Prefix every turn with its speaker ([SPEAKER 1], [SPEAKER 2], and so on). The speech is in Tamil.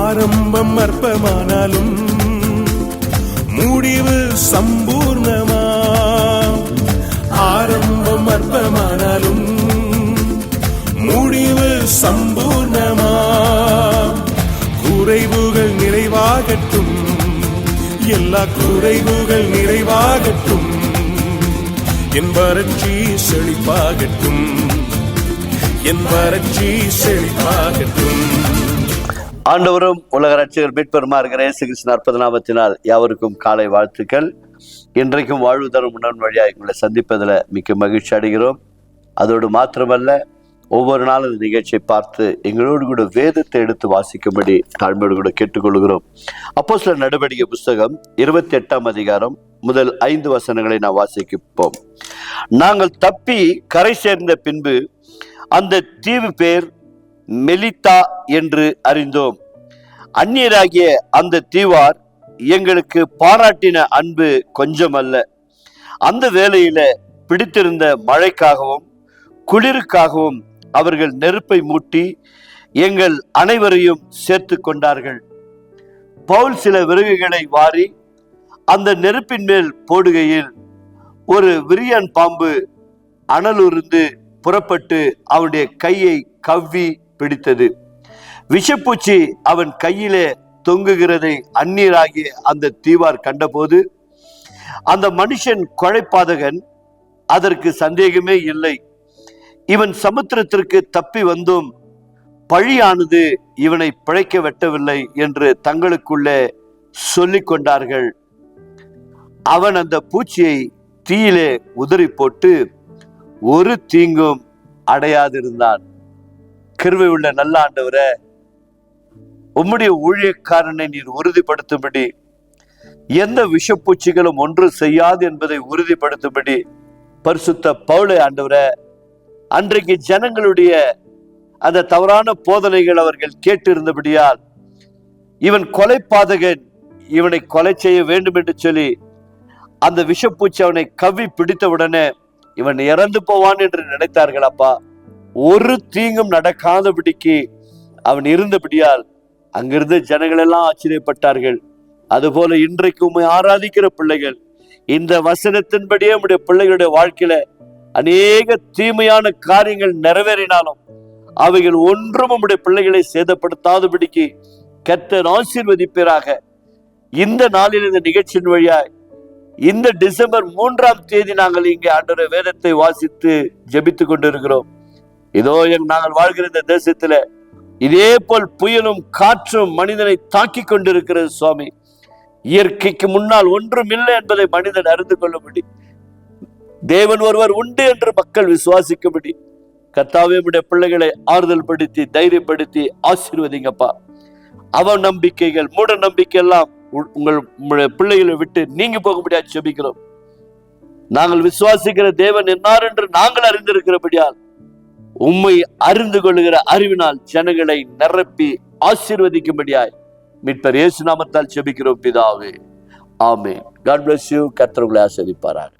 [SPEAKER 1] ஆரம்பம் அற்பமானாலும் முடிவு சம்பூர்ணமா. ஆரம்பம் அற்பமானாலும் முடிவு சம்பூர்ணமா. குறைவுகள் நிறைவாகட்டும், எல்லா குறைவுகள் நிறைவாகட்டும். என் வறட்சி செழிப்பாகட்டும், என் வறட்சி செழிப்பாகட்டும்.
[SPEAKER 2] ஆண்டவரும் உலக ரட்சகர் மீட்பெருமா இருக்கிற இயேசு கிறிஸ்து அற்புத நாமத்தினால் யாவருக்கும் காலை வாழ்த்துக்கள். இன்றைக்கும் வாழ்வு தரும் உணர்வு வழியாக உங்களை சந்திப்பதில் மிக்க மகிழ்ச்சி அடைகிறோம். அதோடு மாத்திரமல்ல, ஒவ்வொரு நாளும் இந்த நிகழ்ச்சியை பார்த்து எங்களோடு கூட வேதத்தை எடுத்து வாசிக்கும்படி தாழ்மையோடு கூட கேட்டுக்கொள்கிறோம். அப்போஸ்தலர் நடவடிக்கை புஸ்தகம் 28ஆம் அதிகாரம் முதல் 5 வசனங்களை நாம் வாசிப்போம். நாங்கள் தப்பி கரை சேர்ந்த பின்பு அந்த தீவு பேர் மெலித்தா என்று அறிந்தோம். அந்நியராகிய அந்த தீவார் எங்களுக்கு பாராட்டின அன்பு கொஞ்சமல்ல. அந்த வேளையில பிடித்திருந்த மழைக்காகவும் குளிருக்காகவும் அவர்கள் நெருப்பை மூட்டி எங்கள் அனைவரையும் சேர்த்து கொண்டார்கள். பவுல் சில விறகுகளை வாரி அந்த நெருப்பின் மேல் போடுகையில் ஒரு விரியன் பாம்பு அனலுருந்து புறப்பட்டு அவனுடைய கையை கவ்வி பிடித்தது. விஷப்பூச்சி அவன் கையிலே தொங்குகிறதை அந்நியராகிய அந்த தீவார் கண்டபோது, அந்த மனுஷன் கொலைபாதகன், அதற்கு சந்தேகமே இல்லை, இவன் சமுத்திரத்திற்கு தப்பி வந்தும் பழியானது இவனை பிழைக்க வெட்டவில்லை என்று தங்களுக்குள்ளே சொல்லிக் கொண்டார்கள். அவன் அந்த பூச்சியை தீயிலே உதறி போட்டு ஒரு தீங்கும் அடையாதிருந்தான். கிருபை உள்ள நல்ல ஆண்டவரே, உம்முடைய ஊழியக்காரனை நீர் உறுதிப்படுத்தும்படி, எந்த விஷப்பூச்சிகளும் ஒன்று செய்யாது என்பதை உறுதிப்படுத்தும்படி பரிசுத்த பவுலை ஆண்டவரே, அன்றைக்கு ஜனங்களுடைய அந்த தவறான போதனைகள் அவர்கள் கேட்டிருந்தபடியால் இவன் கொலைபாதகன், இவனை கொலை செய்ய வேண்டும் என்று சொல்லி அந்த விஷப்பூச்சி அவனை கவ்வி பிடித்தவுடனே இவன் இறந்து போவான் என்று நினைத்தார்கள். அப்பா, ஒரு தீங்கும் நடக்காதபடிக்கு அவன் இருந்தபடியால் அங்கிருந்து ஜனங்கள் எல்லாம் ஆச்சரியப்பட்டார்கள். அதுபோல இன்றைக்கு உம்மை ஆராதிக்கிற பிள்ளைகள் இந்த வசனத்தின்படியே உம்முடைய பிள்ளைகளுடைய வாழ்க்கையில அநேக தீமையான காரியங்கள் நிறைவேறினாலும் அவைகள் ஒன்றும் உம்முடைய பிள்ளைகளை சேதப்படுத்தாதபடிக்கு கர்த்தர் ஆசீர்வதிப்பீராக. இந்த நாளில் இந்த நிகழ்ச்சியின் வழியாய் இந்த டிசம்பர் 3ஆம் தேதி நாங்கள் இங்கே ஆண்டவருடைய வேதத்தை வாசித்து ஜெபித்து கொண்டிருக்கிறோம். இதோ நாங்கள் வாழ்கிற இந்த தேசத்துல இதே போல் புயலும் காற்றும் மனிதனை தாக்கி கொண்டிருக்கிறது. சுவாமி, இயற்கைக்கு முன்னால் ஒன்றும் இல்லை என்பதை மனிதன் அறிந்து கொள்ளும்படி, தேவன் ஒருவர் உண்டு என்று மக்கள் விசுவாசிக்கும்படி கர்த்தாவே உம்முடைய பிள்ளைகளை ஆறுதல் படுத்தி தைரியப்படுத்தி ஆசீர்வதிங்கப்பா. அவ நம்பிக்கைகள் மூட நம்பிக்கை எல்லாம் உங்களுடைய பிள்ளைகளை விட்டு நீங்க போகும்படியா ஜெபிக்கிறோம். நாங்கள் விசுவாசிக்கிற தேவன் என்னார் என்று நாங்கள் அறிந்திருக்கிறபடியால் உம்மை அறிந்து கொள்ளுகிற அறிவினால் ஜனங்களை நிரப்பி ஆசீர்வதிக்கும்படியாய் மீட்பர் இயேசு நாமத்தால் ஜெபிக்கிறோம் பிதாவே, ஆமென். God bless you. கர்த்தர் உங்களை ஆசீர்வதிப்பாராக.